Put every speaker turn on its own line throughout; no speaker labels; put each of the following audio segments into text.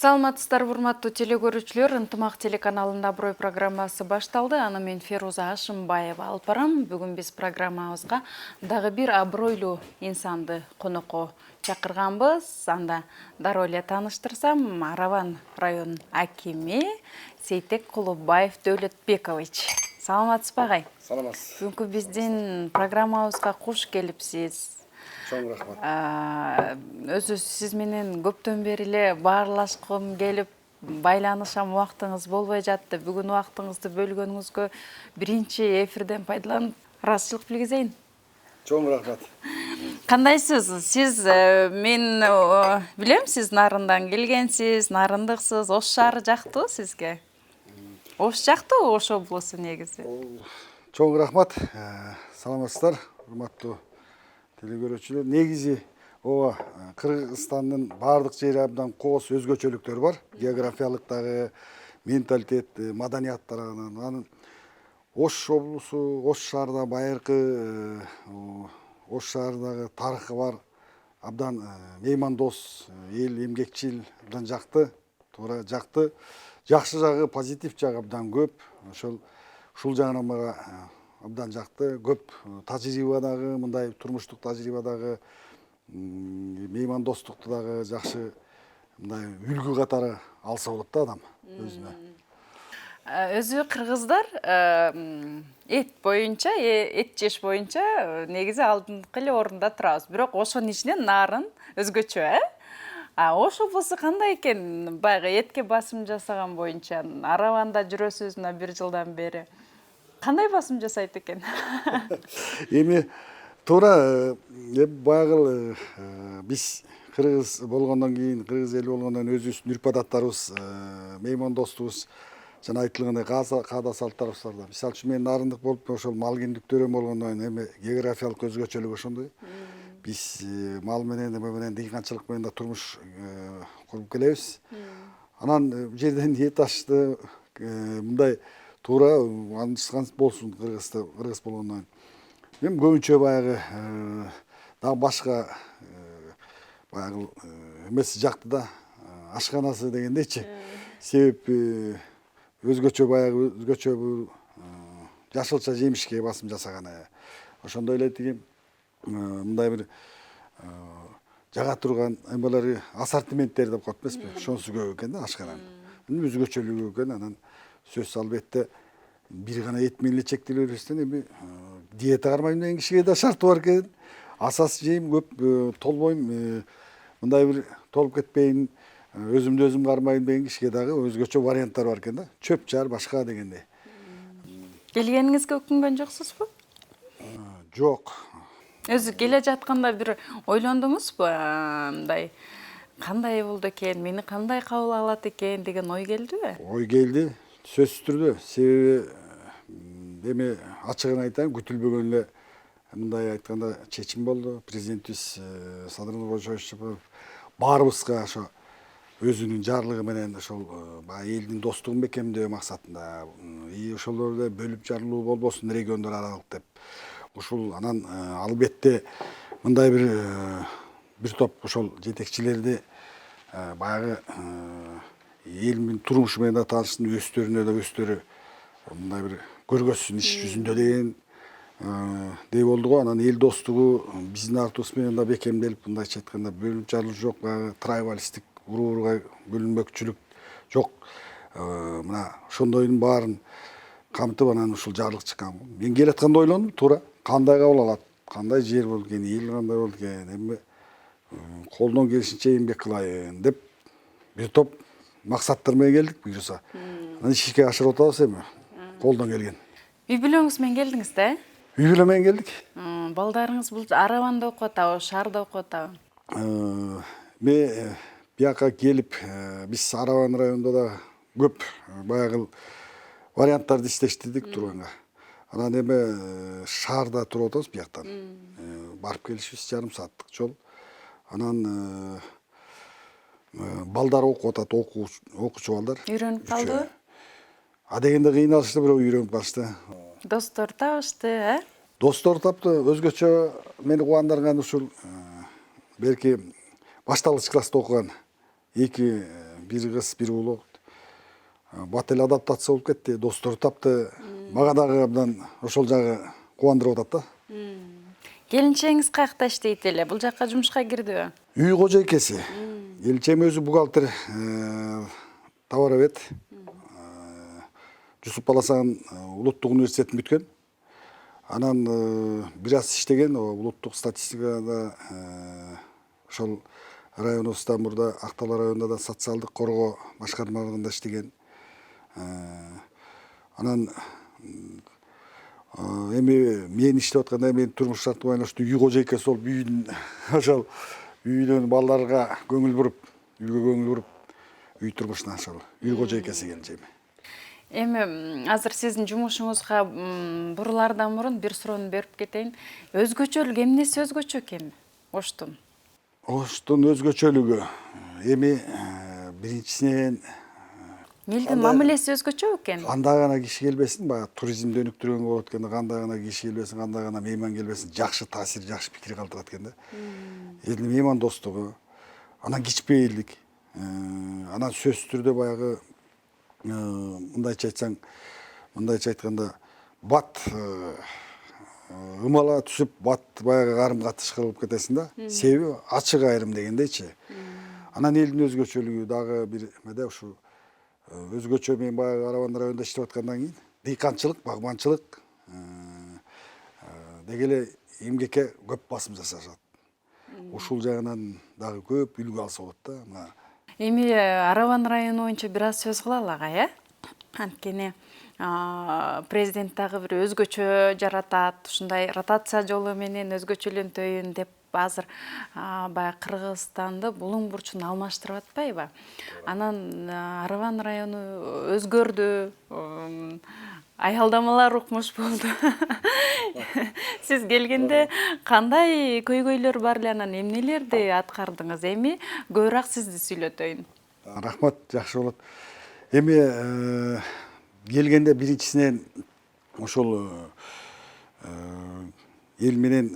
Саламатсыздар, урматтуу телекөрүүчүлөр, Ынтымак телеканалында Аброй программасы башталды. Аны мен Феруза Ашымбаева алып барам. Бүгүн биз программабызга дагы бир абройлуу инсанды конокко чакырганбыз. Анда дароо эле тааныштырсам, Араван район акими Сейтек Кулубаев Дөөлөтбекович. Саламатсызбы агай?
Саламатсыз.
Бүгүнкү биздин программабызга куш келипсиз.
Чоң рахмат.
Өзү сиз менен көптөн бери эле баарлашкым келип, байланышам, убактыңыз болбой жатты. Бүгүн убактыңызды бөлгөнүңүзгө биринчи эфирден пайдаланып, ыраазычылык билгизейин.
Чоң рахмат.
Кандайсыз? Сиз мен билем, сиз Нарындан келгенсиз, нарындыксыз. Ош шаары жактыбы сизге? Ош жактыбы, Ош облусу негизи?
Чоң рахмат. Саламатсыздар, урматтуу телекөрүүчүлөр. Негизи ооба Кыргызстандын баардык жери абдан кооз өзгөчөлүктөр бар. Географиялык дагы, менталитет, маданият тарабынан. Анын Ош облусу, Ош шаарда байыркы Ош шаарындагы тарыхы бар. Абдан меймандос, эл эмгекчил, абдан жакты, туура жакты. Жакшы жагы, позитив жагы абдан көп. Ушул жагынан мага абдан жакты. Көп тажрыйба дагы, мындай турмуштук тажрыйба дагы, меймандостукту дагы жакшы мындай үлгү катары алса болот да адам өзүнө.
Өзү кыргыздар эт боюнча, эт жеш боюнча негизи алдыңкы эле орунда турабыз. Бирок ошонун ичинен нарын өзгөчө, Ош облусу кандай экен? Баягы этке басым жасаган боюнча, Араванда жүрөсүз мына 1 жылдан бери. Кандай басым жасайт экен?
Эми туура баягы биз кыргыз болгондон кийин, кыргыз эли болгондон өзүбүздүн үрп адаттарыбыз, меймандостугубуз жана айтылгандай каада салттарыбыз бар да. Мисалы үчүн мен нарындык болуп, ошол мал кендиктөрүм болгондон кийин эми географиялык өзгөчөлүк ошондой. Биз мал менен, менен дыйканчылык менен да турмуш куруп келебиз. Анан жерден эт ашты, мындай туура анышкан болсун кыргыз болгондон. Мен көбүнчө баягы дагы башка баягы эмеси жакты да, ашканасы дегендейчи. Себеби өзгөчө жашылча жемишке басым жасаганы. Ошондой эле тиги мындай бир жага турган эмелери, ассортименттер деп коет эмеспи? Ошонусу көп экен да ашкананын. Өзгөчөлүгү экен. Анан сөзсүз албетте бир гана эт менен эле чектеле бербестен эми диета кармайм деген кишиге да шарты бар экен. Асас жейм, көп толбойм, мындай бир толуп кетпейин, өзүмдү өзүм кармайм деген кишиге дагы өзгөчө варианттар бар экен да. Чөп жар башка дегендей.
Келгениңизге өкүнгөн жоксузбу?
Жок.
Өзү келе жатканда бир ойлондуңузбу? Мындай кандай болду экен, мени кандай кабыл алат экен деген ой келдиби?
Ой келди, сөзсүз түрдө. Себеби эми ачыгын айтайын, күтүлбөгөн эле мындай айтканда чечим болду. Президентибиз Садыр Нурбашевич баарыбызга ошо өзүнүн жарлыгы менен ошол элдин достугун бекемдөө максатында ошолор эле бөлүп жарылуу болбосун региондор аралык деп. Ушул анан албетте мындай бир топ ошол жетекчилерди баягы элдин турмушу менен да таанышсын, өздөрүнө да өздөрү мындай бир көргөзсүн иш жүзүндө деген дей болду го. Анан эл достугу биздин артыбыз менен да бекемделип, мындайча айтканда бөлүнүп жарылуу жок, баягы трайбалисттик урууга бөлүнмөкчүлүк жок. Мына ошондойдун баарын камтып анан ушул жарлык чыккан. Мен келатканда ойлондум, туура кандай кабыл алат, кандай жер болду экен, эл кандай болду экен, эми колдон келишинче эмгек кылайын деп бир топ максаттар менен келдик буюрса. Анан ишке ашырып атабыз эми, колдон келген.
Үй бүлөңүз менен келдиңиз да?
Үй бүлө менен келдик.
Балдарыңыз бул Араванда окуп атабы, шаарда окуп атабы?
Мен бияка келип, биз Араван районунда да көп баягы варианттарды иштештирдик турганга. Анан эми шаарда туруп атабыз бияктан. Барып келишибиз жарым сааттык жол. Анан балдар окуп атат, окуучу балдар.
Үйрөнүп калдыбы?
Адегенде кыйналышты, бирок үйрөнүп калышты.
Достор табышты,
Достор тапты, өзгөчө мени кубандырган ушул берки башталгыч класста окуган эки бир кыз, бир уулу. Бат эле адаптация болуп кетти, достору тапты. Мага дагы абдан ошол жагы кубандырып атат да.
Келинчегиңиз каякта иштейт эле? Бул жакка жумушка кирдиби?
Үй кожойкеси. Келинчегим өзү бухгалтер, товаровед. Жусуп Баласагын улуттук университетин бүткөн. Анан бир аз иштеген, улуттук статистикада ошол районубузда мурда Актала районунда да социалдык коргоо башкармалыгында иштеген. Анан эми мен иштеп атканда менин турмуш шартыма байланыштуу үй кожойкеси болуп, үйдүн ошол үйдөн балдарга көңүл буруп, үйгө көңүл буруп, үй турмушуна ошол үй кожойкеси келинчегим.
Эми азыр сиздин жумушуңузга бурулардан мурун бир суроону берип кетейин. Өзгөчөлүк эмнеси өзгөчө экен Оштун?
Оштун өзгөчөлүгү эми биринчисинен
Элдин мамилеси өзгөчө экен.
кандай гана киши келбесин, баягы туризмди өнүктүргөнгө болот экен, кандай гана киши келбесин, кандай гана мейман келбесин, жакшы таасир, жакшы пикир калтырат экен да. Элдин меймандостугу, анан кичпейилдик, анан сөзсүз түрдө баягы мындайча айтканда бат ымала түсүп, бат баягы карым катыш кылып кетесиң да. Себеби ачык айрым дегендейчи. Анан элдин өзгөчөлүгү дагы бир эмеде ушу өзгөчө мен баягы Карабан районунда иштеп аткандан кийин дыйканчылык, багбанчылык деги эле эмгекке көп басым жасашат. Ушул жагынан дагы көп үлгү алса болот да. Мына
Эми Арабан району боюнча бир аз сөз кылалы ага, Анткени президент дагы бир өзгөчө жаратат, ушундай ротация жолу менен өзгөчөлөнтөйүн деп азыр баягы Кыргызстанды булуң бурчун алмаштырып атпайбы? Анан Арабан району өзгөрдү, аялдамалар укмуш болду. Сиз келгенде кандай көйгөйлөр бар эле, анан эмнелерди аткардыңыз? Эми көбүрөөк сизди сүйлөтөйүн.
рахмат, жакшы болот. Эми келгенде биринчисинен ошол эл менен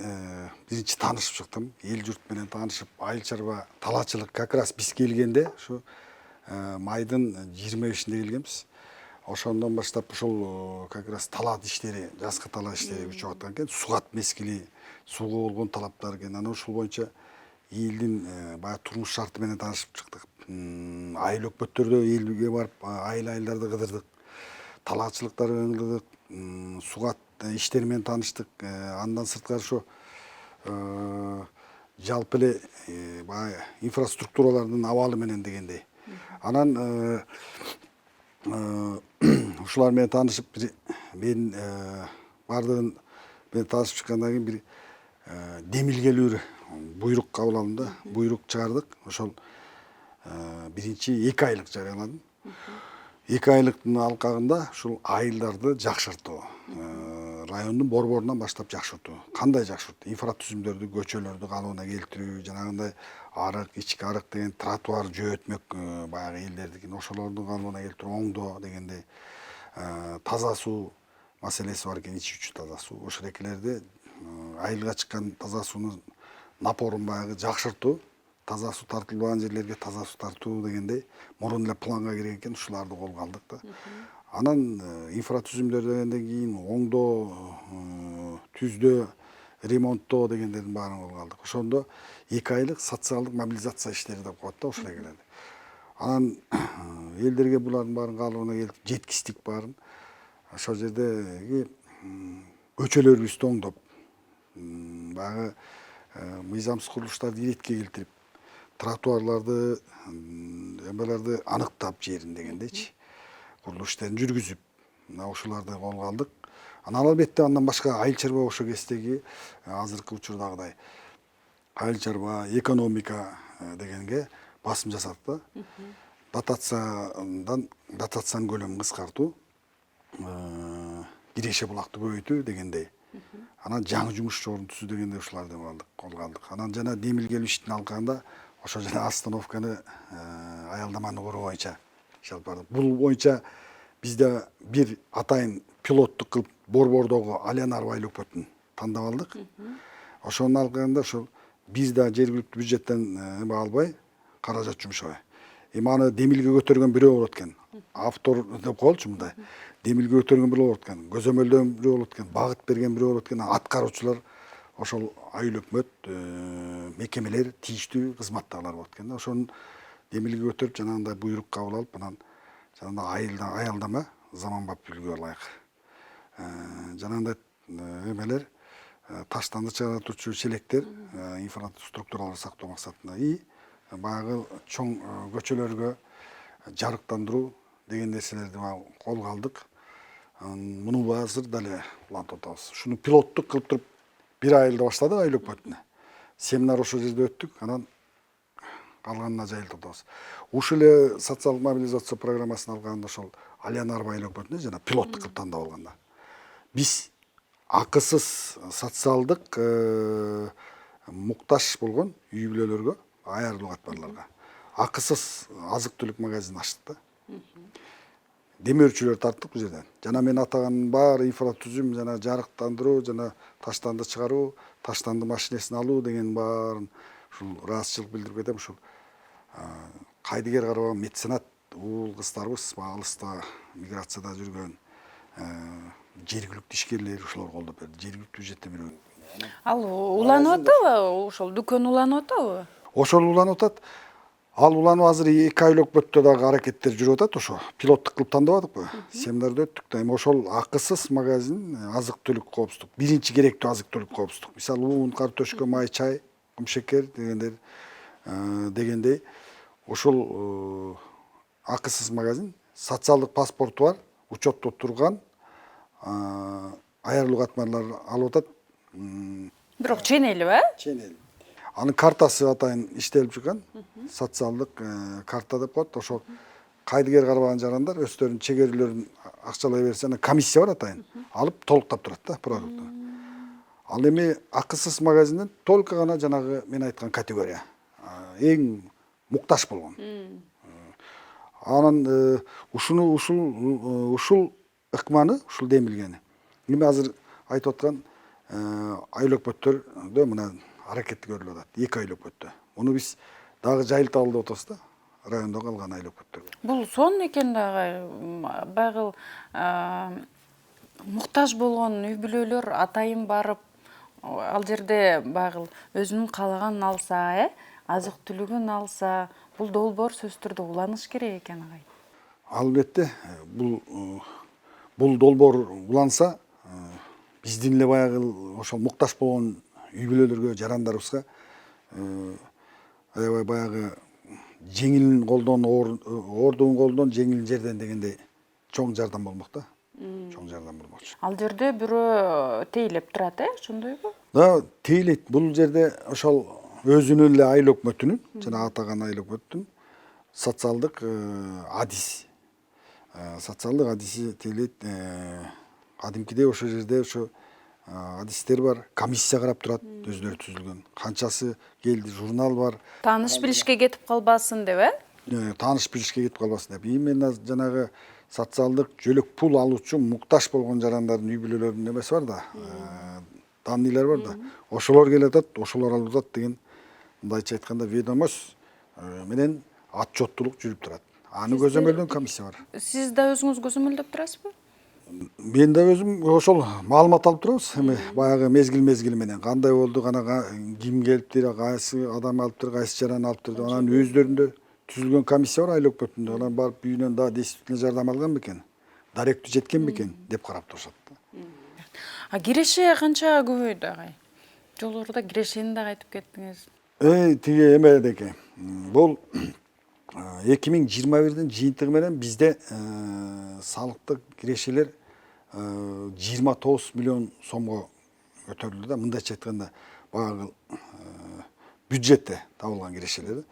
биринчи таанышып чыктым. Эл журт менен таанышып, айыл чарба, талаачылык как раз биз келгенде ушу майдын 25-inde келгенбиз. Ошондон баштап ушул как раз талаат иштери, жазгы талаа иштери күчөп аткан экен. Сугат мезгили, сууга болгон талаптар экен. Анан ушул боюнча элдин баягы турмуш шарты менен таанышып чыктык. Айыл өкмөттөрдө элге барып, айылдарды кыдырдык. Талаачылыктарды кыдырдык, сугат иштери менен тааныштык. Андан сырткары ошо жалпы эле баягы инфраструктуралардын абалы менен дегендей. Анан ушулар менен таанышып, мен бардыгын менен таанышып чыккандан кийин бир демилгелүү буйрук кабыл алдым да. Буйрук чыгардык. Ошол биринчи 2 айлык жарыяладым. 2 айлыктын алкагында ушул айылдарды жакшыртуу, райондун борборунан баштап жакшыртуу. Кандай жакшыртуу? Инфратүзүмдөрдү, көчөлөрдү калыбына келтирүү, жанагындай арык, ички арык деген тротуар жөөтмөк баягы элдердикин ошолорду калыбына келтирүү, оңдоо дегендей. Таза суу маселеси бар экен, ичүүчү таза суу. Ошолерди айылга чыккан таза суунун напорун баягы жакшыртуу, таза суу тартылбаган жерлерге таза суу тартуу дегендей мурун эле планга кирген экен, ушуларды колго алдык да. Анан инфратүзүмдөр дегенден кийин оңдоо, түздөө, ремонттоо дегендердин баарын колго алдык. Ошондо 2 айлык социалдык мобилизация иштери деп коет да, ошол келди. Анан элдерге булардын баарын калыбына келтирип, жеткичтик баарын. Ошол жердеги көчөлөрүбүздү оңдоп, баягы мыйзамсыз курулуштарды иретке келтирип, тротуарларды, эмелерди аныктап жерин дегендейчи, курулуш иштерин жүргүзүп, мына ушуларды колго алдык. Анан албетте андан башка айыл чарба ошо кездеги азыркы учурдагыдай айыл чарба, экономика дегенге басым жасадык да. Дотациянын көлөмүн кыскартуу, киреше булакты көбөйтүү дегендей. Анан жаңы жумуш орун түзүү дегендей ушуларды колго алдык. Анан жана демилгелүү иштин алкагында ошо жана остановканы, аялдаманы куруу боюнча иш алып бардык. Бул боюнча бизде бир атайын пилоттук кылып борбордогу Алянар айыл өкмөтүн тандап алдык. Ошонун алкагында ошол биз да жергиликтүү бюджеттен эме албай, каражат жумшабай. эми аны демилге көтөргөн бирөө болот экен. Автор деп коелучу мындай. Демилге көтөргөн бирөө болот экен, көзөмөлдөгөн бирөө болот экен, багыт берген бирөө болот экен, аткаруучулар ошол айыл өкмөт мекемелер тийиштүү кызматтагылар болот экен. Ошонун демилге көтөрүп жанагындай буйрук кабыл алып, анан жанагындай аялдама заманбап үлгүгө ылайык. Жанагындай эмелер таштанды чыгаратуучу челектер инфраструктураларды сактоо максатында баягы чоң көчөлөргө жарыктандыруу деген нерселерди колго алдык. Муну азыр дале улантып атабыз. Шуну пилоттук кылып туруп бир айылда баштадык айыл өкмөтүнө. Семинар ошол жерде өттүк, анан калганына жайылтып атабыз. Ушул эле социалдык мобилизация программасын алганда ошол Альян Арба айыл өкмөтүнө жана пилоттук кылып тандап алганда биз акысыз социалдык муктаж болгон үй бүлөлөргө, аярлуу катмарларга акысыз азык-түлүк магазин ачтык да. Демөөрчүлөр тарттык бул жерден. Жана мен атаганын баары инфратүзүм, жана жарыктандыруу, жана таштанды чыгаруу, таштанды машинесин алуу деген баарын ушул ыраазычылык билдирип кетем. Ушул кайдыгер карабаган меценат уул кыздарыбыз, алыста миграцияда жүргөн жергиликтүү ишкерлер ушулар колдоп берди. Жергиликтүү бюджеттен бирөө.
Ал уланып атабы? Ошол дүкөн уланып атабы?
Ошол уланып атат. Ал уланып азыр 2 айыл өкмөттө дагы аракеттер жүрүп атат. Ошо пилоттук кылып тандабадыкпы? Семинарда өттүк да. Эми ошол акысыз магазин азык-түлүк коопсуздук, биринчи керектүү азык-түлүк коопсуздук. Мисалы ун, картошка, май, чай, кумшекер дегендей ошол акысыз магазин социалдык паспорту бар, учетто турган аярлуу катмарлар алып атат.
Бирок ченелби?
Ченел. Анын картасы атайын иштелип чыккан. Социалдык карта деп коет. Ошол кайдыгер карабаган жарандар өздөрүнүн чегерүүлөрүн акчалай берсе, анан комиссия бар атайын. Алып толуктап турат да продукту. Ал эми акысыз магазинден только гана жанагы мен айткан категория. Эң муктаж болгон. Анан ушул ыкманы, ушул демилгени. Эми азыр айтып аткан айыл өкмөттөрдө мына аракет көрүлүп атат. 2 айыл өкмөттө. Муну биз дагы жайылтып алып атабыз да, райондо калган айыл өкмөттөргө.
Бул сон экен дагы байгыл муктаж болгон үй бүлөлөр атайын барып ал жерде байгыл өзүнүн каалаганын алса, азык-түлүгүн алса, бул долбоор сөзсүз түрдө уланыш керек экен агай.
Албетте, бул долбоор уланса, биздин эле баягы ошол муктаж болгон үй бүлөлөргө, жарандарыбызга аябай баягы жеңил колдон, ордун колдон, жеңил жерден дегендей чоң жардам болмок да. Чоң жардам болмокчу.
Ал жерде бирөө тейлеп турат, ошондойбу?
Да, тейлейт. Бул жерде ошол өзүнүн эле айыл өкмөтүнүн, жана атаган айыл өкмөттүн социалдык адис. Социалдык адиси тейлейт. Кадимкидей ошол жерде ошо адистер бар, комиссия карап турат, өздөрү түзүлгөн. Канчасы келди, журнал бар.
Тааныш билишке кетип калбасын деп,
Тааныш билишке кетип калбасын деп. Именно жанагы социалдык жөлөк пул алуучу муктаж болгон жарандардын үй бүлөлөрүнүн эмеси бар да, данныйлар бар да. Ошолор келе атат, ошолор алып атат деген, мындайча айтканда, ведомость менен отчеттулук жүрүп турат. Аны көзөмөлдөгөн комиссия бар.
Сиз да өзүңүз көзөмөлдөп турасызбы?
Мен да өзүм ошол маалымат алып турабыз. Эми баягы мезгил менен кандай болду, кана ким келиптир, кайсы адам алыптыр, кайсы жаран алыптыр деп анан өздөрүндө түзүлгөн комиссия бар айыл өкмөтүндө. Анан барып үйүнөн да действительно жардам алган бекен, даректүү жеткен бекен деп карап турушат.
Киреше канча көбөйдү агай? Жолдордо кирешени дагы айтып кеттиңиз.
Тиги эме деке. Бул 2021-дин жыйынтыгы менен бизде салыктык кирешелер 29 миллион сомго көтөрүлдү да. Мындайча айтканда, баягы бюджетте табылган кирешелер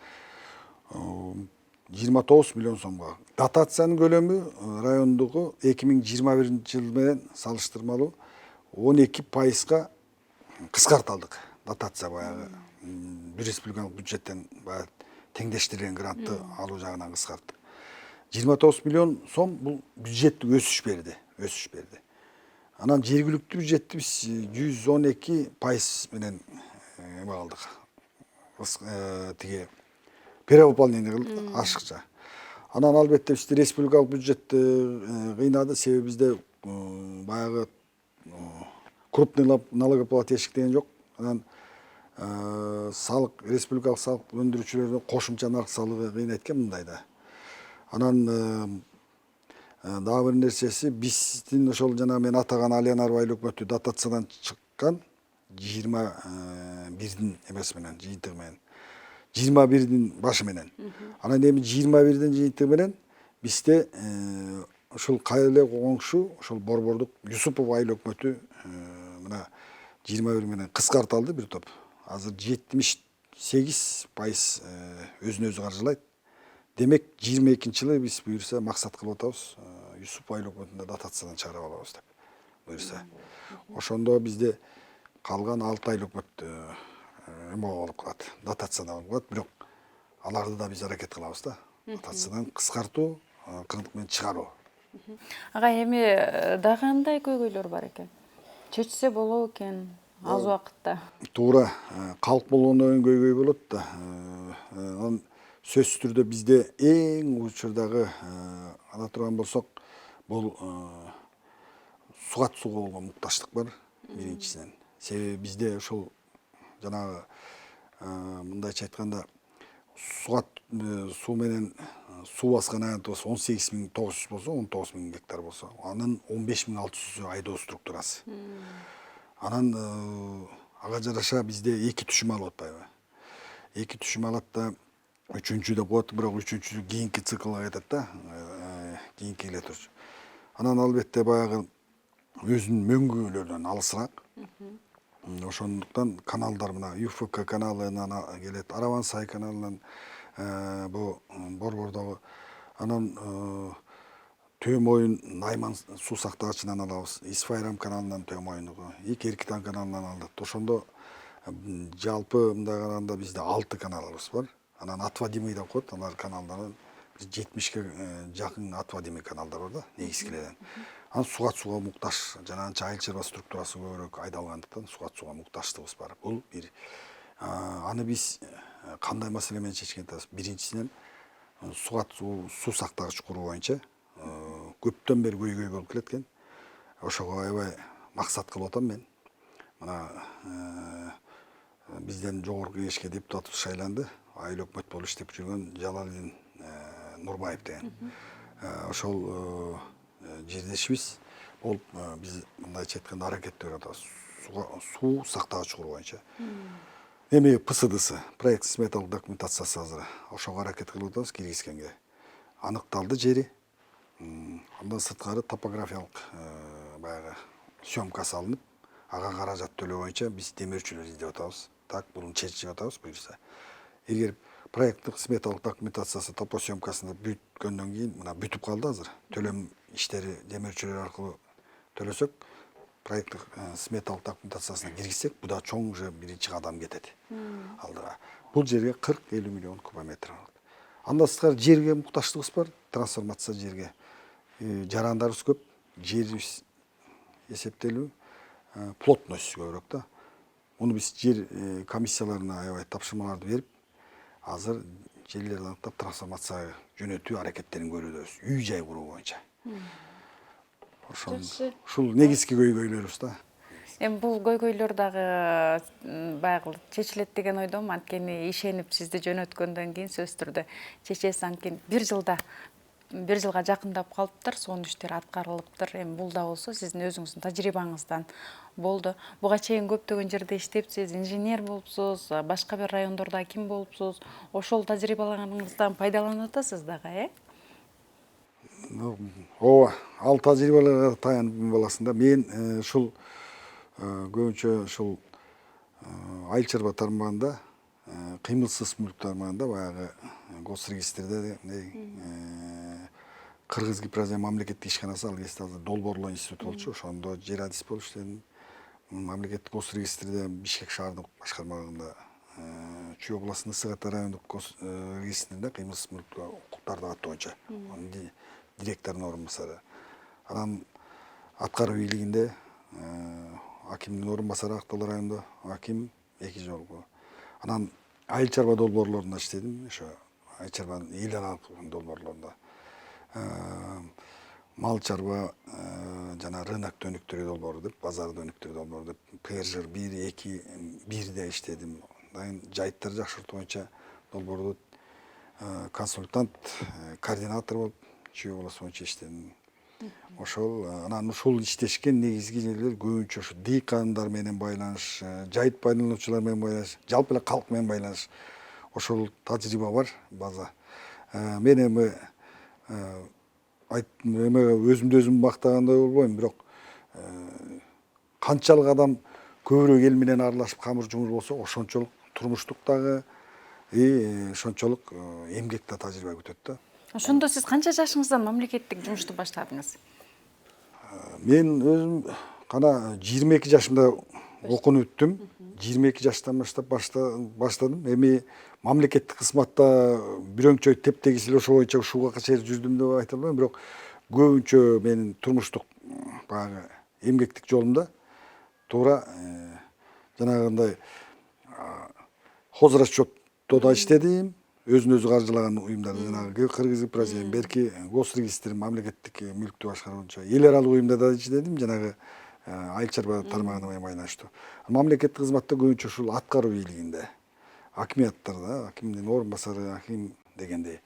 29 миллион сомго. Дотациянын көлөмү райондогу 2021 жыл менен салыштырмалуу 12%га кыскартылдык. Дотация баягы бир республикалык бюджеттен баягы теңдештирилген грантты алуу жагынан кыскарттык. 29 миллион сом бул бюджеттик өсүш берди. Анан жергиликтүү бюджетти биз 112% менен эме алдык. Тиги перевыполнение кылды ашыкча. Анан албетте бизде республикалык бюджетти кыйнады, себеби бизде баягы крупный налогоплательщик деген жок. Анан салык, республикалык салык өндүрүүчүлөрдүн кошумча нарк салыгы кыйнайт экен мындайда. Анан дагы бир нерсеси, биздин ошол жана мен атаган Али Анарбай өкмөтү дотациядан чыккан 21-дин эмеси менен, жыйынтыгы менен. 21-дин башы менен. Анан эми 21-дин жыйынтыгы менен бизде ушул кайрылы коңшу, ошол борбордук Юсупов айыл өкмөтү мына 21 менен кыскартылды бир топ. Азыр 78% өзүн өзү каржылайт. Демек 22-жылы биз буюрса максат кылып атабыз, Юсупов айыл өкмөтүндө дотациядан чыгарып алабыз деп буюрса. Ошондо бизде калган 6 айыл өкмөт эме болуп калат, дотациядан болуп калат, бирок аларды да биз аракет кылабыз да. Дотациядан кыскартуу, кыргызча менен чыгаруу.
Ага, эми дагы кандай көйгөйлөр бар экен? Чечсе болобу экен аз убакытта.
Туура, калк болгондон кийин көйгөй болот да. Анан сөзсүз түрдө бизде эң учурдагы ала турган болсок, бул сугат сууга болгон мукташтык бар биринчисинен. Себеби бизде ошол жанагы мындайча айтканда сугат суу менен суу баскан аянтыбыз 18.900 болсо, 19.000 гектар болсо, анын 15.600 айдоо структурасы. Анан ага жараша бизде 2 түшүм алып атпайбы? 2 түшүм алат да, 3-чү деп коет, бирок 3-чү кийинки циклга кетет да, кийинки келе турчу. Анан албетте баягы өзүнүн мөңгүлөрүнөн алысыраак. Ошондуктан каналдар мына ЮФК каналынан келет, Араван-Сай каналынан бу борбордогу. Анан Төмойын Найман суу сактагычынан алабыз, Исфайрам каналынан Төмойундугу, Эркитан каналынан алдык. Ошондо жалпы мындай караганда бизде 6 каналыбыз бар. Анан отводимый деп коет, алар каналдарын 70-ке жакын отводимый каналдар бар да, негизгилерден. Анан сугат сууга мукташ, жанагынча айыл чарба структурасы көбүрөөк айдалгандыктан сугат сууга мукташтыгыбыз бар. Бул бир. Аны биз кандай маселе менен чечкен атабыз? Биринчисинен сугат суу сактагыч куруу боюнча көптөн бери көйгөй болуп келет экен. Ошого аябай максат кылып атам мен. Мына бизден жогорку кеңешке депутат шайланды. Айыл өкмөт болуп иштеп жүргөн Жалалдин Нурбаев деген. Ошол жердешибиз болуп биз мындайча айтканда аракеттенип атабыз. Суу сактагыч куруу боюнча. Эми ПСДсы, проект сметалык документациясы азыр. Ошого аракет кылып атабыз киргизгенге. Аныкталды жери. Андан сырткары топографиялык баягы съемка салынып, ага каражат төлөө боюнча биз демирчүлөр издеп атабыз. Так, буну чечип атабыз буюрса. Эгер проекттик сметалык документациясы топосъемкасында бүткөндөн кийин мына бүтүп калды азыр. Төлөм иштери демирчүлөр аркылуу төлөсөк, проекттик сметалык документациясына киргизсек, бу да чоң уже биринчи кадам кетет. Алдыга. Бул жерге 40-50 миллион кубометр алат. Андан сырткары жерге мукташтыгыбыз бар, трансформация жерге. Жарандарыбыз көп, жер эсептелүү, плотность көбүрөөк да. Муну биз жер комиссияларына аябай тапшырмаларды берип, азыр жерлерди аныктап трансформация жөнөтүү аракеттерин көрүүбүз, үй жай куруу боюнча. Ушул негизги көйгөйлөрүбүз да.
Эми бул көйгөйлөр дагы баягы чечилет деген ойдомун. Анткени ишенип сизди жөнөткөндөн кийин сөзсүз түрдө чечесиз, анткени бир жылга жакындап калыптыр, сонун иштер аткарылыптыр. Эми бул да болсо сиздин өзүңүздүн тажрыйбаңыздан болду. Буга чейин көптөгөн жерде иштепсиз, инженер болупсуз, башка бир райондордо аким болупсуз. Ошол тажрыйбаларыңыздан пайдаланып атасыз дагы,
Ооба, ал тажрыйбаларга таянып баласында мен ушул көбүнчө ушул айыл чарба тармагында, кыймылсыз мүлк тармагында баягы госрегистрде Кыргыз Гипрозем мамлекеттик ишканасы, ал кезде азыр долбоорлоо институту болчу, ошондо жер адис болуп иштедим. Мамлекеттик госрегистрде Бишкек шаардык башкармалыгында, Чүй областынын Сыгата райондук регистринде кыймылсыз мүлк укуктарды каттоо боюнча директордун орун басары. Анан аткаруу бийлигинде акимдин орун басары Актал районунда аким 2 жолку. Анан айыл чарба долбоорлорунда иштедим, ошо ай чарбанын эл аралык долбоорлорунда мал чарба жана рынок өнүктүрүү долбоору деп, базарды өнүктүрүү долбоору деп ПРЖ 1, 2, 1де иштедим. Дайын жайыттарды жакшыртуу боюнча долбоорду консультант, координатор болуп, чүй болосу боюнча иштедим. Ошол анан ушул иштешкен негизги жерлер көбүнчө ушу дыйкандар менен байланыш, жайыт пайдалануучулар менен байланыш, жалпы эле калк менен байланыш. Ошол тажрыйба бар, база. Мен эми өзүмдү өзүм мактагандай болбойм, бирок канчалык адам көбүрөөк эл менен аралашып камыр жумур болсо, ошончолук турмуштук дагы ошончолук эмгек да тажрыйба күтөт да.
Ошондо сиз канча жашыңыздан мамлекеттик жумушту баштадыңыз?
Мен өзүм кана 22 жашымда окууну бүттүм. 22 жаштан баштап баштадым. Эми мамлекеттик кызматта бирөөңчө тептегис эле ошо боюнча ушуга чейин жүрдүм деп айта албайм, бирок көбүнчө менин турмуштук баягы эмгектик жолумда туура жанагындай хозрасчетто да иштедим. Өзүн өзү каржылаган уюмдарда жанагы Кыргыз Бразилия, берки госрегистр мамлекеттик мүлктү башкаруу боюнча эл аралык уюмда да иштедим, жанагы айыл чарба тармагына менен байланыштуу. Мамлекеттик кызматта көбүнчө ушул аткаруу бийлигинде, акимияттарда, акимдин орун басары, аким дегендей.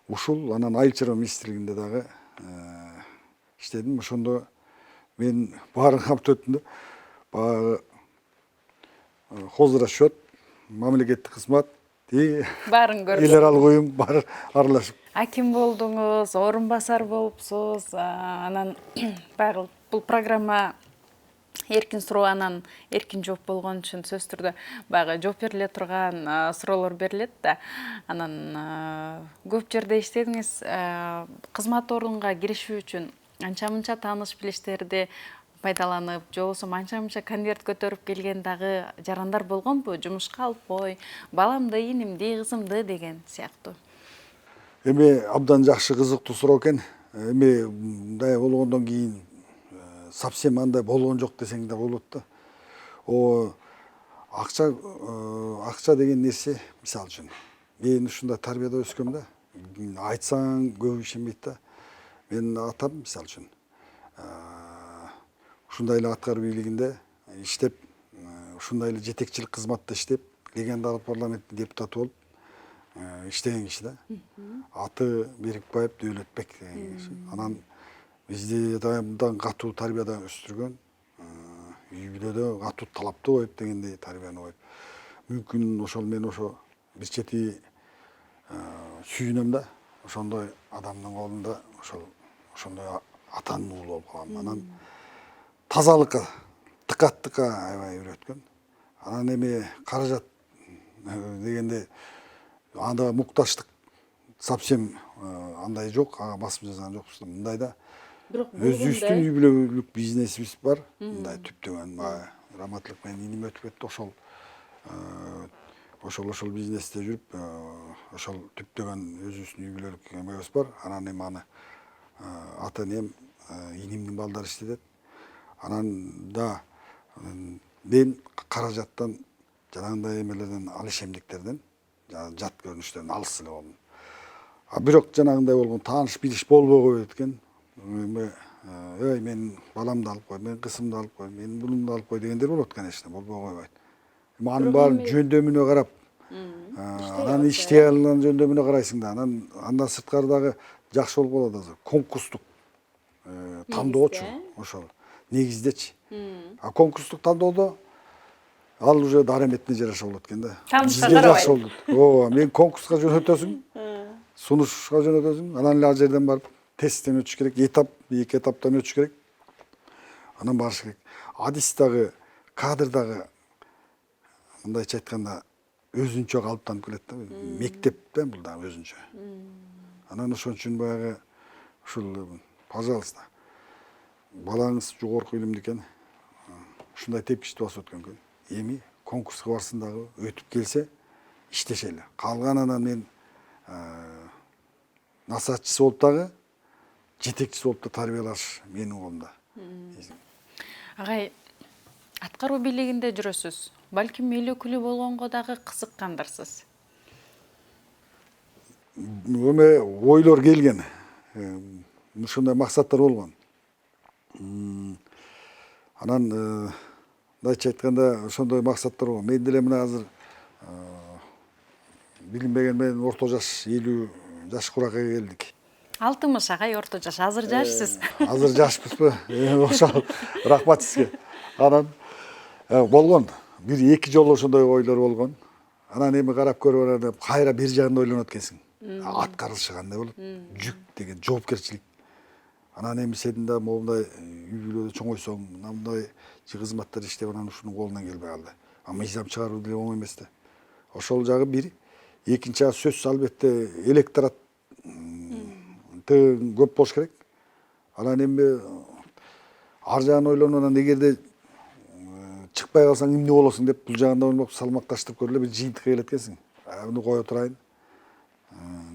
Ушул анан айыл чарба министрлигинде дагы иштедим. Ошондо мен баарын камтып өттүм да. Баягы хозрасчет, мамлекеттик кызмат,
Баарын көрүп.
эл аралык уюм бар аралашып.
Аким болдуңуз, орун басар болупсуз. Анан баягы бул программа эркин суроо анан эркин жооп болгон үчүн сөзсүз түрдө баягы жооп бериле турган суроолор берилет да. Анан көп жерде иштедиңиз. Кызмат орунга киришүү үчүн анча-мынча тааныш билиштерди пайдаланып, же болбосо анча-мынча конверт көтөрүп келген дагы жарандар болгонбу? Жумушка алып кой, баламды, инимди, кызымды деген сыяктуу.
Эми абдан жакшы кызыктуу суроо экен. Эми мындай болгондон кийин совсем андай болгон жок десең да болот да. Акча деген нерсе, мисалы үчүн, мен ушундай тарбияда өскөм да. Айтсаң көп ишенбейт да. Мен атам, мисалы үчүн, ушундай эле аткаруу бийлигинде иштеп, ушундай эле жетекчилик кызматта иштеп, легендар парламенттин депутаты болуп иштеген киши да. Аты Берикбаев Дөөлөтбек деген киши. Анан бизди абдан катуу тарбияда өстүргөн, үй бүлөдө катуу талаптуу коюп дегендей тарбияны коюп. Мүмкүн ошол мен ошо бир чети сүйүнөм да. Ошондой адамдын колунда ошондой атанын уулу болуп калгам. Анан тазалыкка, тыкаттыкка аябай үйрөткөн. Анан эми каражат дегенде анда мукташтык совсем андай жок, ага басым жасаган жокпуз. Мындайда өзүбүздүн үй бүлөлүк бизнесибиз бар. Мындай түптөгөн раматлык менен иним өтүп кетти. Ошол бизнесте жүрүп, ошол түптөгөн өзүбүздүн үй бүлөлүк эмебиз бар. Анан эми аны ата энем, инимдин балдары иштетет. Анан да мен каражаттан, жанагындай эмелерден, ал ишемдиктерден, жат көрүнүштөрдөн алыс эле болдум. Бирок жанагындай болгон тааныш билиш болбой коет экен. Мен баламды алып кой, мен кызымды алып кой, мен булумду алып кой дегендер болот, конечно, болбой койбойт. Анын баарын жөндөмүнө карап, анан иштей алган жөндөмүнө карайсың да. Андан сырткары дагы жакшы болуп калат азыр. Конкурстук тандоочу ошол негиздечи. Конкурстук тандоодо ал уже дараметине жараша болот экен да.
Таанышка
Бизге
карабай.
жакшы болду. Ооба, мен конкурска жөнөтөсүң, сунушка жөнөтөсүң, анан эле ал жерден барып тесттен өтүш керек, эки этаптан өтүш керек. Анан барыш керек. Адис дагы, кадр дагы мындайча айтканда өзүнчө калыптанып келет да. Мектеп да бул дагы өзүнчө. Анан ошон үчүн баягы ушул, пожалуйста, балаңыз жогорку илимди экен, ушундай тепкичти басып өткөн экен. Эми конкурска барсын дагы, өтүп келсе иштешели. Калганынан мен насаатчысы болуп дагы, жетекчиси болуп да тарбиялаш менин колумда.
Агай, аткаруу бийлигинде жүрөсүз. Балким эл өкүлү болгонго дагы кызыккандырсыз.
эме ойлор келген. Ушундай максаттар болгон. Анан дайча айтканда ошондой максаттар болгон. Мен деле мына азыр билинбеген менен орто жаш 50 жаш куракка келдик.
60 агай орто жаш, азыр жашсыз.
Азыр жашпызбы? Ошол рахмат сизге. Анан болгон. Бир эки жолу ошондой ойлор болгон. Анан эми карап көрүп анан кайра бир жагында ойлонот экенсиң. Аткарылышы кандай болот? Жүк деген жоопкерчилик. Анан эми сен да моундай үй бүлөдө чоңойсоң, мындай кызматтар иштеп анан ушунун колунан келбей калды. А мыйзам чыгаруу деле оңой эмес да. Ошол жагы бир. Экинчи жагы сөзсүз албетте электорат көп болуш керек. Анан эми ар жагын ойлонуп анан эгерде чыкпай калсаң эмне болосуң деп бул жагында ойлоп салмакташтырып көрүп эле бир жыйынтыкка келет экенсиң. Буну кое турайын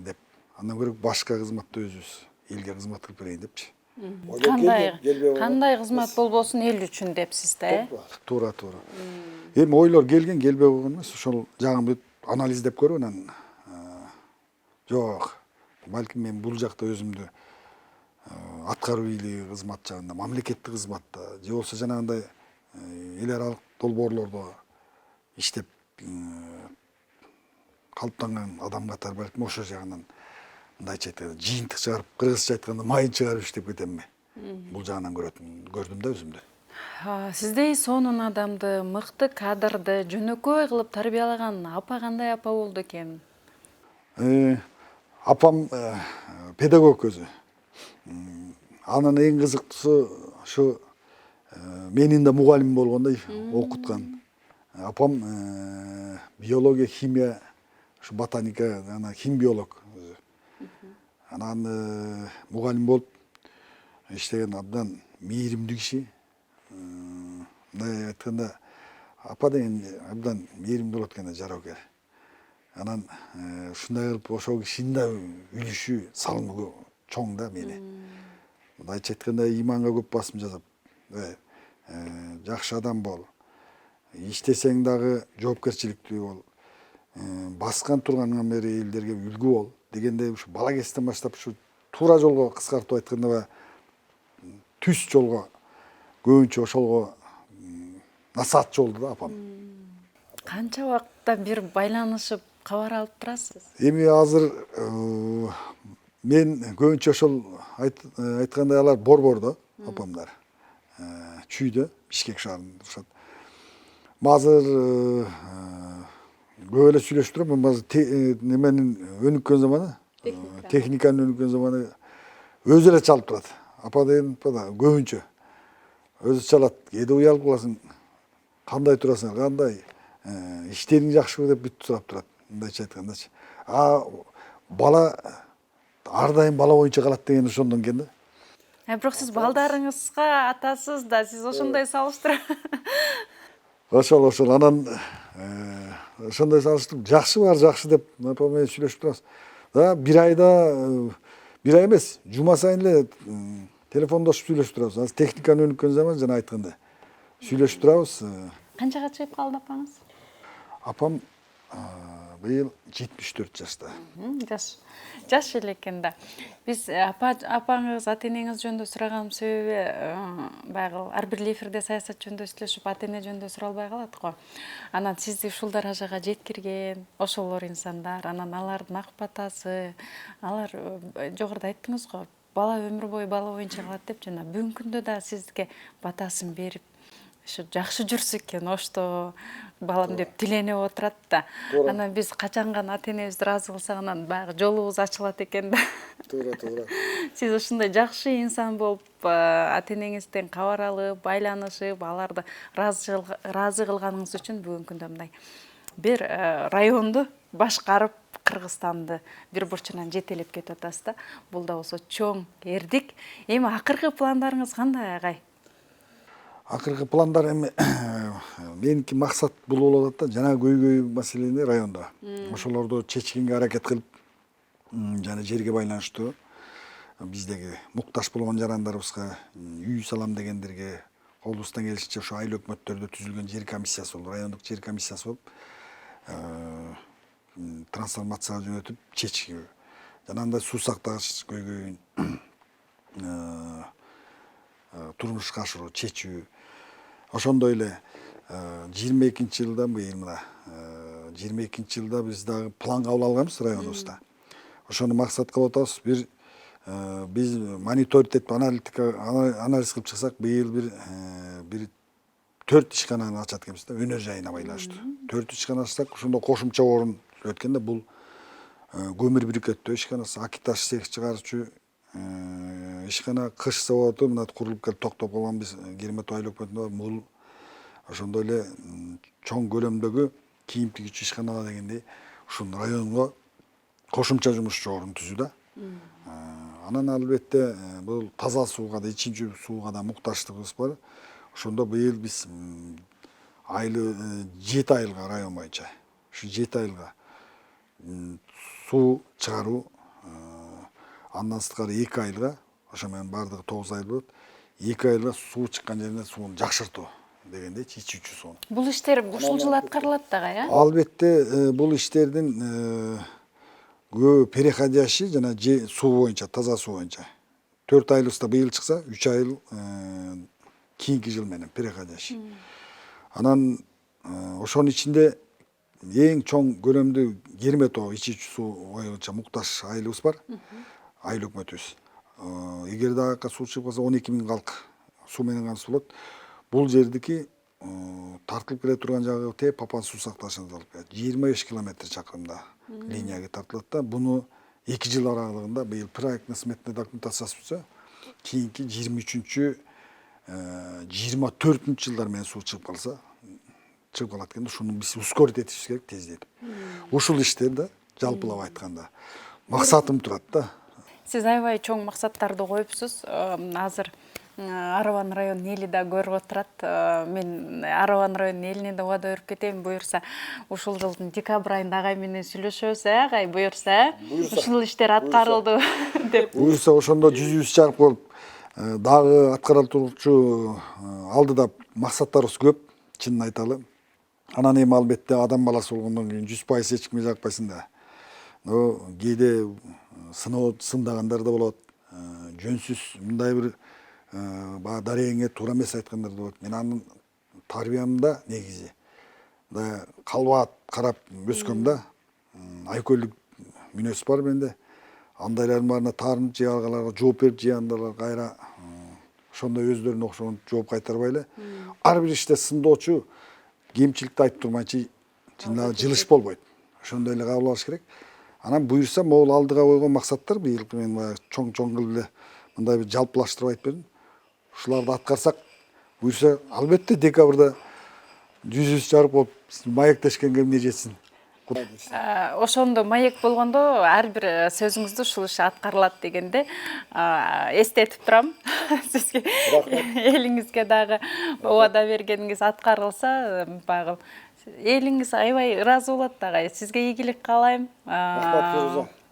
деп. Андан көрө башка кызматты өзүбүз элге кызмат кылып берейин депчи.
Кандай кызмат болбосун эл үчүн депсиз да,
Туура. Эми ойлор келген, келбей койгон эмес. Ошол жагын бүт анализдеп көрүп анан жок, балким мен бул жакта өзүмдү аткаруу бийлиги кызмат жагында, мамлекеттик кызматта же болбосо жанагындай эл аралык долбоорлордо иштеп калыптанган адам катары балким ошол жагынан мындайча айтканда жыйынтык чыгарып, кыргызча айтканда майын чыгарып иштеп кетемми? Бул жагынан көрдүм да өзүмдү.
Сиздей сонун адамды, мыкты кадрды жөнөкөй кылып тарбиялаган апа кандай апа болду экен?
Апам педагог өзү. Анын эң кызыктуусу ушу менин да мугалимим болгондой окуткан. Апам биология, химия, ушу ботаника, ана химбиолог өзү. Анан мугалим болуп иштеген абдан мээримдүү киши. Мындай айтканда апа деген абдан мээримдүү болот экен жарокер. Анан ушундай кылып ошол кишинин да үлүшү салымы чоң да мени. Мындайча айтканда иманга көп басым жасап, жакшы адам бол, иштесең дагы жоопкерчиликтүү бол, баскан тургандан бери элдерге үлгү бол дегендей ушу бала кезден баштап ушу туура жолго кыскартып айтканда түз жолго көбүнчө ошолго насаатчы болду да апам.
Канча убакытта бир байланышып кабар алып турасыз?
Эми азыр мен көбүнчө ошол айткандай алар Борбордо апамдар. Чүйдө, Бишкек шаарында турушат. Азыр көп эле сүйлөшүп турам. Азыр неменин өнүккөн заманы, техниканын өнүккөн заманы өзү эле чалып турат. Апа деген көбүнчө өзү чалат. Кээде уялып каласың. Кандай турасың, кандай? Иштериң жакшыбы деп бүт сурап турат. Мындайча айткандачы. Бала ар дайым бала боюнча калат деген ошондон экен да.
Бирок сиз балдарыңызга атасыз да, сиз ошондой салыштырып.
Ошол анан ошондой салыштырып жакшы бар, жакшы деп апа менен сүйлөшүп турабыз. Бир ай эмес, жума сайын эле телефондошуп сүйлөшүп турабыз. Азыр техниканын өнүккөн заман жана айткандай. Сүйлөшүп турабыз.
Канчага чыгып калды апаңыз?
Апам быйыл 74 жашта.
Жаш эле экен да. Биз апаңыз, ата-энеңиз жөнүндө сураганым себеби баягы ар бир эфирде саясат жөнүндө сүйлөшүп, ата-эне жөнүндө суралбай калат го. Анан сизди ушул даражага жеткирген ошолор инсандар, анан алардын ак батасы, алар жогоруда айттыңыз го, бала өмүр бою бала боюнча калат деп, жана бүгүнкү күндө да сизге батасын берип, ушу жакшы жүрсү экен, ошто балам деп тиленип отурат да. Анан биз качан гана ата-энебизди ыраазы кылсак, анан баягы жолубуз ачылат экен да.
Туура.
Сиз ушундай жакшы инсан болуп, ата-энеңизден кабар алып, байланышып, аларды ыраазы кылганыңыз үчүн бүгүнкү күндө мындай бир районду башкарып, Кыргызстанды бир бурчунан жетелеп кетип атасыз да. Бул да болсо чоң эрдик. Эми акыркы пландарыңыз кандай, агай?
Акыркы пландар эми меники максат бул болуп атат да, жана көйгөй маселени райондо. Ошолорду чечкенге аракет кылып, жана жерге байланыштуу биздеги мукташ болгон жарандарыбызга үй салам дегендерге колубуздан келишинче ошо айыл өкмөттөрдө түзүлгөн жер комиссиясы болуп, райондук жер комиссиясы болуп, трансформацияга жөнөтүп чечүү. жанагындай суу сактагыч көйгөйүн турмушка ашыруу, чечүү. Ошондой эле 22-жылда быйыл мына 22-жылда биз дагы план кабыл алганбыз районубузда. Ошону максат кылып атабыз. Бир биз мониторинг этип анализ кылып чыксак, быйыл бир 4 ишкананы ачат экенбиз да, өнөр жайына байланыштуу. 4 ишкана ачсак, ошондо кошумча орун өткөндө бул көмүр брикеттөө ишканасы, акиташ цех чыгаруучу ишкана, кыш заводу мына курулуп келип токтоп калган биз Керметов айлык өкмөтүндө мул ошондой эле чоң көлөмдөгү кийим тигүүчү ишканалар дегендей ушул районго кошумча жумушчу орун түзүү да. Анан албетте бул таза сууга да, ичимчи сууга да муктаждыгыбыз бар. Ошондо быйыл биз айлы 7 айылга район боюнча, ушу 7 айылга суу чыгаруу, андан сырткары 2 айылга, ошо менен бардыгы 9 айыл болот. 2 айылга суу чыккан жерине сууну жакшыртуу дегендейчи, ичүүчү суу.
Бул иштер ушул жылы аткарылат дагы,
Албетте бул иштердин көбү переходящий жана суу боюнча, таза суу боюнча. 4 айылыбызда быйыл чыкса, 3 айыл кийинки жыл менен переходящий. Анан ошонун ичинде эң чоң көлөмдүү Керметов ичүүчү суу боюнча муктаж айылыбыз бар. Айыл өкмөтүбүз. Эгер дагы суу чыгып калса 12 000 калк суу менен камсыз болот. Бул жердики тартылып келе турган жагы тээ Папан суу сактагычына алып келет. 25 километр чакырымда линияга тартылат да. Буну 2 жыл аралыгында быйыл проектный сметный документациясы болсо, кийинки 23-24 жылдар менен суу чыгып калса, чыгып калат экен. Ушуну биз ускорить этишибиз керек, тездетип. Ушул иштер да жалпылап айтканда максатым турат да.
Сиз аябай чоң максаттарды коюпсуз. Азыр Араван районунун эли да көрүп отурат. Мен Араван районунун элине да убада берип кетейин, буюрса ушул жылдын декабрь айында агай менен сүйлөшөбүз, агай, буюрса. Ушул иштер аткарылды деп.
Буюрса ошондо жүзүбүз чарып болуп, дагы аткарылып турчу алдыда максаттарыбыз көп, чынын айталы. Анан эми албетте адам баласы болгондон кийин 100% эч кимге жакпайсың да. Кээде сындагандар да болот. Жөнсүз мындай бир баягы дарегиңе туура эмес айткандар да болот. Мен анын тарбиямда негизи калбаат карап өскөм да. Айкөлдүк мүнөз бар менде. Андайлардын баарына таарынып же алгаларга жооп берип же андайлар кайра ошондой өздөрүнө окшогон жооп кайтарбай эле ар бир иште сындоочу кемчиликти айтып турмайчы жылыш болбойт. Ошондой эле кабыл алыш керек. Анан буюрса могул алдыга койгон максаттар быйылкы мен баягы чоң кылып эле мындай бир жалпылаштырып айтып бердим. Ушуларды аткарсак, буюрса албетте декабрда жүзүбүз жарык болуп маектешкенге эмне жетсин.
Ошондо маек болгондо ар бир сөзүңүздү ушул иш аткарылат дегенде эстетип турам. Сизге элиңизге дагы убада бергениңиз аткарылса, багы элиңиз аябай ыраазы болот дагы. Сизге ийгилик каалайм.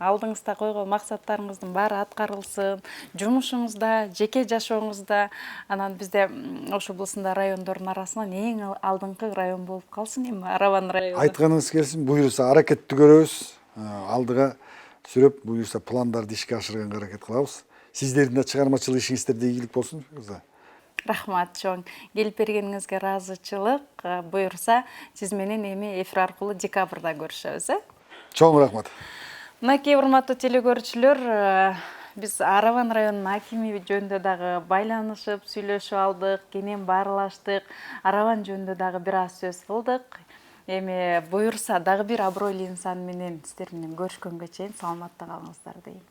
Алдыңызда койгон максаттарыңыздын баары аткарылсын, жумушуңузда, жеке жашооңузда, анан бизде Ош облусунда райондордун арасынан эң алдыңкы район болуп калсын эми Араван району.
Айтканыңыз келсин, буюрса аракетти көрөбүз. Алдыга сүрөп, буюрса пландарды ишке ашырганга аракет кылабыз. Сиздердин да чыгармачылык ишиңиздерде ийгилик болсун.
Рахмат чоң. Келип бергениңизге ыраазычылык. Буюрса, сиз менен эми эфир аркылуу декабрда көрүшөбүз.
Чоң рахмат.
Мынакей урматтуу телекөрүүчүлөр, биз Араван районунун акими жөнүндө дагы байланышып, сүйлөшүп алдык, кенен баарлаштык. Араван жөнүндө дагы бир аз сөз кылдык. Эми буюрса дагы бир абройлуу инсан менен сиздер менен көрүшкөнгө чейин саламатта калыңыздар дейм.